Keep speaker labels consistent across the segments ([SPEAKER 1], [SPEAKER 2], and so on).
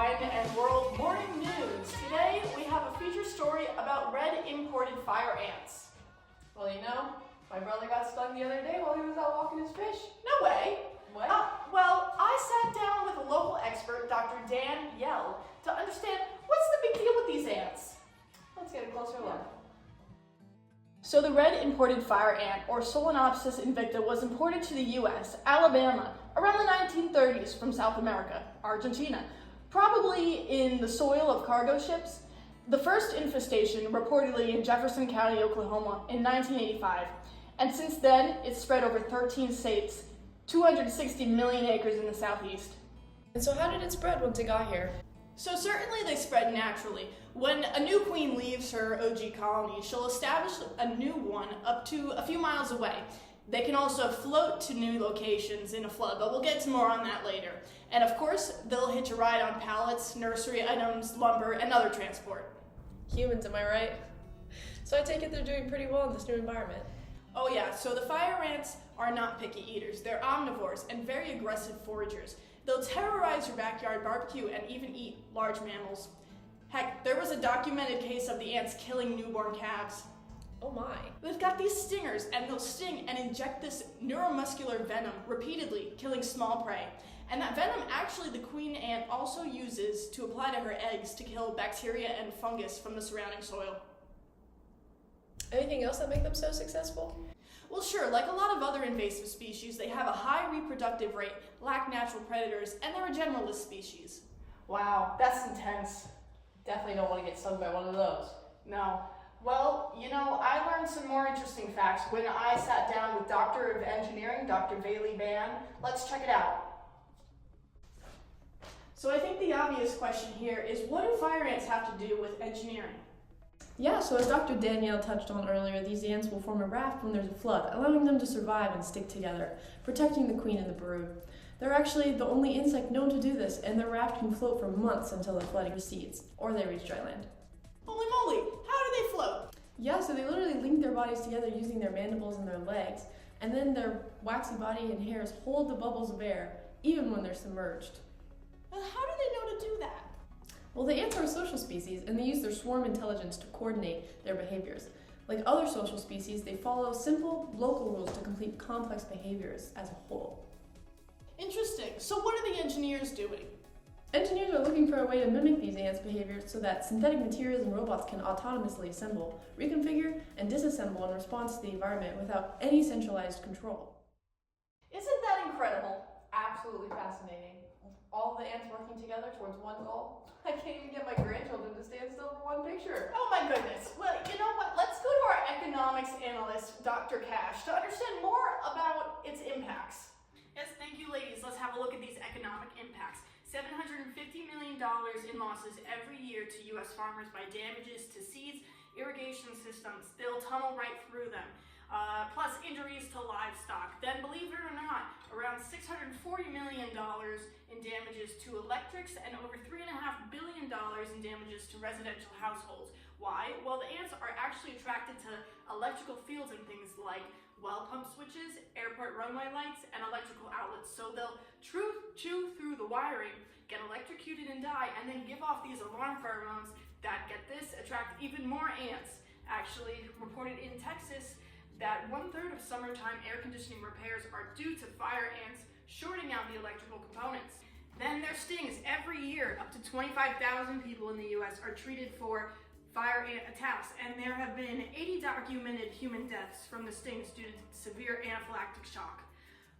[SPEAKER 1] Wine and World Morning News. Today we have a feature story about red imported fire ants.
[SPEAKER 2] Well, you know, my brother got stung the other day while he was out walking his fish.
[SPEAKER 1] No way!
[SPEAKER 2] What?
[SPEAKER 1] Well, I sat down with a local expert, Dr. Dan Yell, to understand what's the big deal with these ants.
[SPEAKER 2] Let's get a closer look.
[SPEAKER 1] So the red imported fire ant, or Solenopsis invicta, was imported to the U.S., Alabama, around the 1930s from South America, Argentina, probably in the soil of cargo ships. The first infestation reportedly in Jefferson County, Oklahoma in 1985, and since then it's spread over 13 states, 260 million acres in the southeast.
[SPEAKER 2] And so how did it spread once it got here?
[SPEAKER 1] So certainly they spread naturally. When a new queen leaves her OG colony, she'll establish a new one up to a few miles away. They can also float to new locations in a flood, but we'll get to more on that later. And of course, they'll hitch a ride on pallets, nursery items, lumber, and other transport.
[SPEAKER 2] Humans, am I right? So I take it they're doing pretty well in this new environment.
[SPEAKER 1] Oh yeah, so the fire ants are not picky eaters. They're omnivores and very aggressive foragers. They'll terrorize your backyard barbecue and even eat large mammals. Heck, there was a documented case of the ants killing newborn calves.
[SPEAKER 2] Oh my.
[SPEAKER 1] They've got these stingers, and they'll sting and inject this neuromuscular venom repeatedly, killing small prey. And that venom actually the queen ant also uses to apply to her eggs to kill bacteria and fungus from the surrounding soil.
[SPEAKER 2] Anything else that make them so successful?
[SPEAKER 1] Well, sure, like a lot of other invasive species, they have a high reproductive rate, lack natural predators, and they're a generalist species. Wow, that's intense.
[SPEAKER 2] Definitely don't want to get stung by one of those.
[SPEAKER 1] No. Well, you know, I learned some more interesting facts when I sat down with Doctor of Engineering, Dr. Bailey Ban. Let's check it out. So I think the obvious question here is, what do fire ants have to do with engineering?
[SPEAKER 2] Yeah, so as Dr. Danielle touched on earlier, these ants will form a raft when there's a flood, allowing them to survive and stick together, protecting the queen and the brood. They're actually the only insect known to do this, and their raft can float for months until the flooding recedes, or they reach dry land.
[SPEAKER 1] Holy moly, how do they float?
[SPEAKER 2] Yeah, so they literally link their bodies together using their mandibles and their legs, and then their waxy body and hairs hold the bubbles of air, even when they're submerged.
[SPEAKER 1] How do they know to do that?
[SPEAKER 2] Well, the ants are a social species, and they use their swarm intelligence to coordinate their behaviors. Like other social species, they follow simple, local rules to complete complex behaviors as a whole.
[SPEAKER 1] Interesting. So what are the engineers doing?
[SPEAKER 2] Engineers are looking for a way to mimic these ants' behaviors so that synthetic materials and robots can autonomously assemble, reconfigure, and disassemble in response to the environment without any centralized control.
[SPEAKER 1] Isn't that incredible?
[SPEAKER 2] Absolutely fascinating. All the ants working together towards one goal. I can't even get my grandchildren to stand still for one picture.
[SPEAKER 1] Oh my goodness. Well, you know what? Let's go to our economics analyst, Dr. Cash, to understand more about its impacts. Yes, thank you, ladies. Let's have a look at these economic impacts. $750 million in losses every year to U.S. farmers by damages to seeds, irrigation systems. They'll tunnel right through them. Plus injuries to livestock. Then, believe it or not, around $640 million in damages to electrics and over $3.5 billion in damages to residential households. Why? Well, the ants are actually attracted to electrical fields and things like well pump switches, airport runway lights, and electrical outlets. So they'll chew through the wiring, get electrocuted and die, and then give off these alarm pheromones that, get this, attract even more ants. Actually, reported in Texas that 1/3 of summertime air conditioning repairs are due to fire ants shorting out the electrical components. Then their stings every year. Up to 25,000 people in the U.S. are treated for fire ant attacks, and there have been 80 documented human deaths from the stings due to severe anaphylactic shock.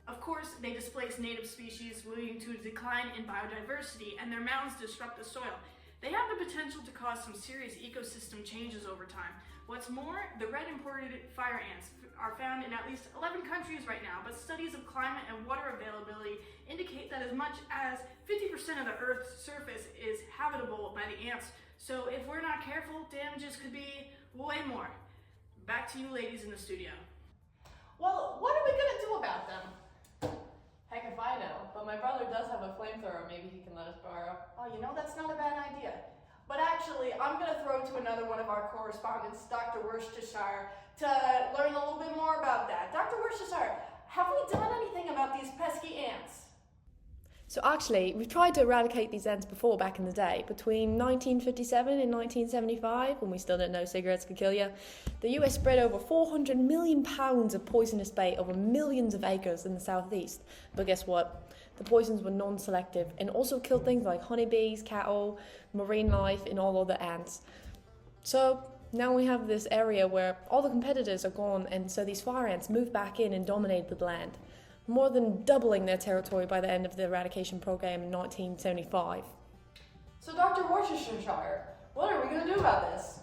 [SPEAKER 1] Of course, they displace native species, leading to a decline in biodiversity, and their mountains disrupt the soil. They have the potential to cause some serious ecosystem changes over time. What's more, the red imported fire ants are found in at least 11 countries right now, but studies of climate and water availability indicate that as much as 50% of the Earth's surface is habitable by the ants. So if we're not careful, damages could be way more. Back to you ladies in the studio. Well, what are we gonna do about them?
[SPEAKER 2] Heck if I know, but my brother does have a flamethrower maybe he can let us borrow.
[SPEAKER 1] Oh, you know, that's not a bad idea. But actually, I'm going to throw to another one of our correspondents, Dr. Worcestershire, to learn a little bit more about that. Dr. Worcestershire, have we done anything about these pesky ants?
[SPEAKER 2] So actually, we've tried to eradicate these ants before back in the day. Between 1957 and 1975, when we still didn't know cigarettes could kill you, the US spread over 400 million pounds of poisonous bait over millions of acres in the southeast. But guess what? The poisons were non-selective and also killed things like honeybees, cattle, marine life, and all other ants. So now we have this area where all the competitors are gone, and so these fire ants move back in and dominate the land, more than doubling their territory by the end of the eradication program in 1975.
[SPEAKER 1] So Dr. Worcestershire, what are we going to do about this?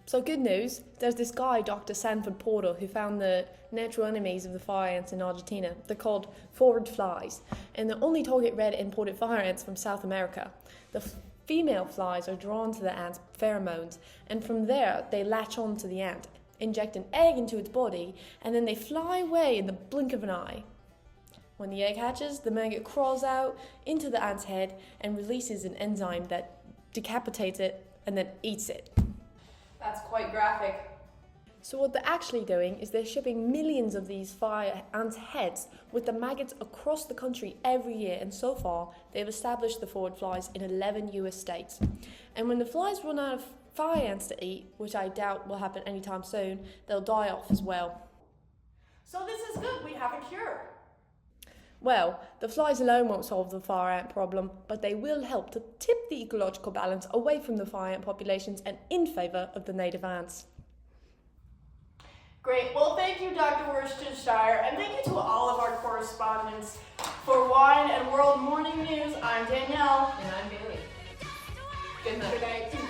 [SPEAKER 2] So good news, there's this guy, Dr. Sanford Porter, who found the natural enemies of the fire ants in Argentina. They're called forage flies, and they only target red imported fire ants from South America. The female flies are drawn to the ant's pheromones, and from there they latch on to the ant, inject an egg into its body, and then they fly away in the blink of an eye. When the egg hatches, the maggot crawls out into the ant's head and releases an enzyme that decapitates it and then eats it.
[SPEAKER 1] That's quite graphic.
[SPEAKER 2] So what they're actually doing is they're shipping millions of these fire ants' heads with the maggots across the country every year, and so far they've established the forage flies in 11 US states. And when the flies run out of fire ants to eat, which I doubt will happen anytime soon, they'll die off as well.
[SPEAKER 1] So this is good, we have a cure.
[SPEAKER 2] Well, the flies alone won't solve the fire ant problem, but they will help to tip the ecological balance away from the fire ant populations and in favour of the native ants.
[SPEAKER 1] Great. Well, thank you, Dr. Worcestershire, and thank you to all of our correspondents. For Wine and World Morning News, I'm Danielle.
[SPEAKER 3] And I'm Bailey.
[SPEAKER 1] Good night.